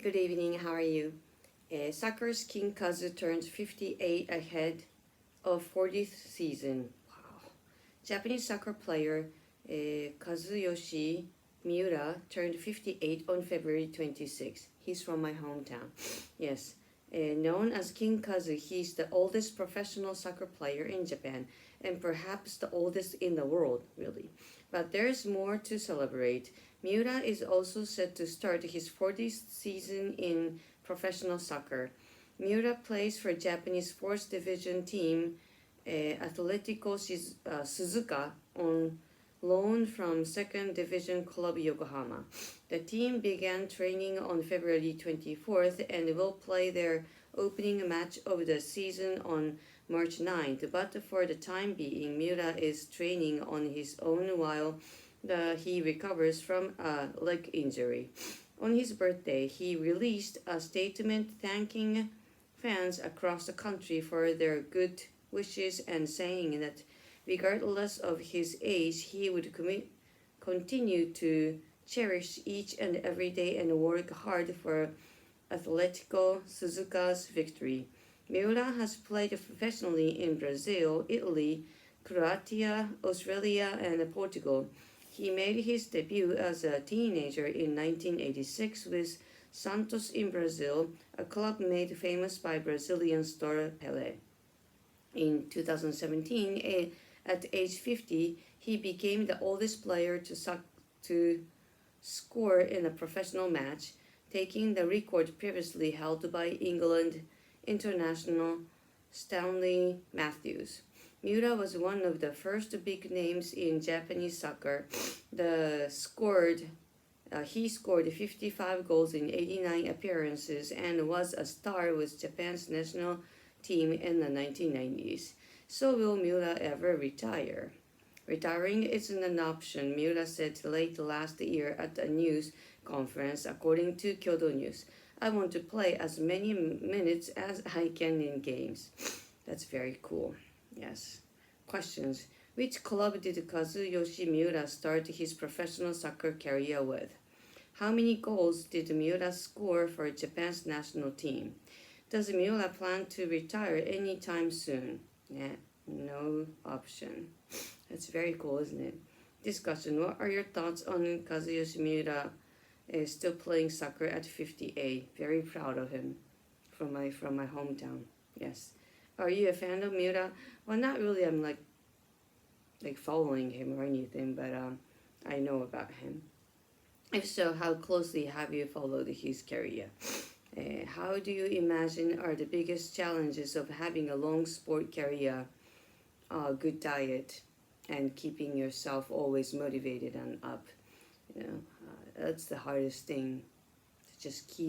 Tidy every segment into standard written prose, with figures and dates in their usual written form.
Good evening, how are you? Soccer's King Kazu turned 58 ahead of 40th season. Wow. Japanese soccer player Kazuyoshi Miura turned 58 on February 26. He's from my hometown. Yes. Known as King Kazu, he's the oldest professional soccer player in Japan and perhaps the oldest in the world, really. But there's more to celebrate. Miura is also set to start his 40th season in professional soccer. Miura plays for Japanese 4th Division team Atletico Suzuka on loan from 2nd Division Club Yokohama. The team began training on February 24th and will play their opening match of the season on March 9th, but for the time being, Miura is training on his own while he recovers from a leg injury. On his birthday, he released a statement thanking fans across the country for their good wishes and saying that regardless of his age, he would continue to cherish each and every day and work hard for Atletico Suzuka's victory. Miura has played professionally in Brazil, Italy, Croatia, Australia, and Portugal. He made his debut as a teenager in 1986 with Santos in Brazil, a club made famous by Brazilian star Pelé. In 2017, at age 50, he became the oldest player to score in a professional match, taking the record previously held by England international Stanley Matthews. Miura was one of the first big names in Japanese soccer. He scored 55 goals in 89 appearances and was a star with Japan's national team in the 1990s. So will Miura ever retire? Retiring isn't an option, Miura said late last year at a news conference, according to Kyodo News. I want to play as many minutes as I can in games. That's very cool. Yes. Questions. Which club did Kazuyoshi Miura start his professional soccer career with? How many goals did Miura score for Japan's national team? Does Miura plan to retire anytime soon? Yeah, no option. That's very cool, isn't it? Discussion. What are your thoughts on Kazuyoshi Miura still playing soccer at 58? Very proud of him from my hometown. Yes. Are you a fan of Miura? Well, not really. I'm like following him or anything, but I know about him. If so, how closely have you followed his career? How do you imagine are the biggest challenges of having a long sport career? Good diet and keeping yourself always motivated and up. That's the hardest thing. To just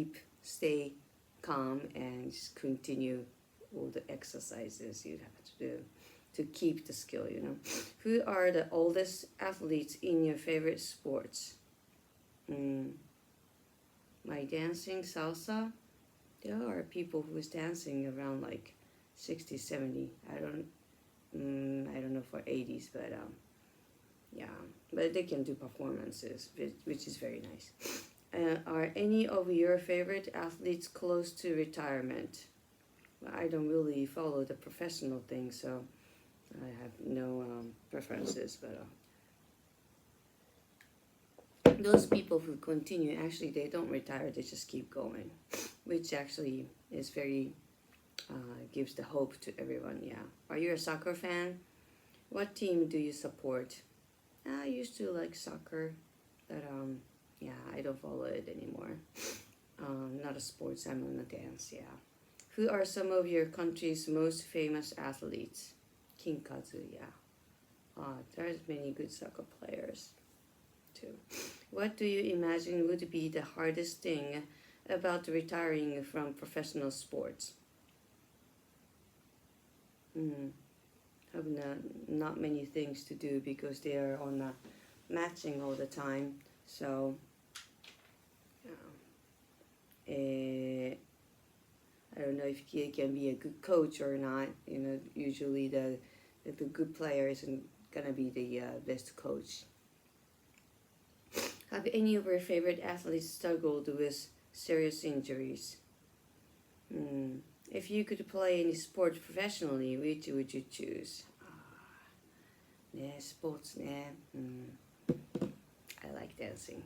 stay calm and just continue all the exercises you have to do to keep the skill, Who are the oldest athletes in your favorite sports? My dancing salsa, there are people who's dancing around like 60, 70. I don't know for 80s, but yeah, but they can do performances, which is very nice. Are any of your favorite athletes close to retirement? I don't really follow the professional thing, so I have no preferences, but those people who continue, actually they don't retire, they just keep going, which actually is very gives the hope to everyone. Yeah. Are you a soccer fan? What team do you support? I used to like soccer, but yeah, I don't follow it anymore. Not a sports, I'm on a dance. Yeah. Who are some of your country's most famous athletes? King Kazu, yeah. There's many good soccer players too. What do you imagine would be the hardest thing about retiring from professional sports? Have not many things to do because they are on matching all the time. So I don't know if he can be a good coach or not. Usually the good player isn't gonna be the best coach. Have any of your favorite athletes struggled with serious injuries. If you could play any sport professionally, which would you choose? ね、スポーツね。I like dancing.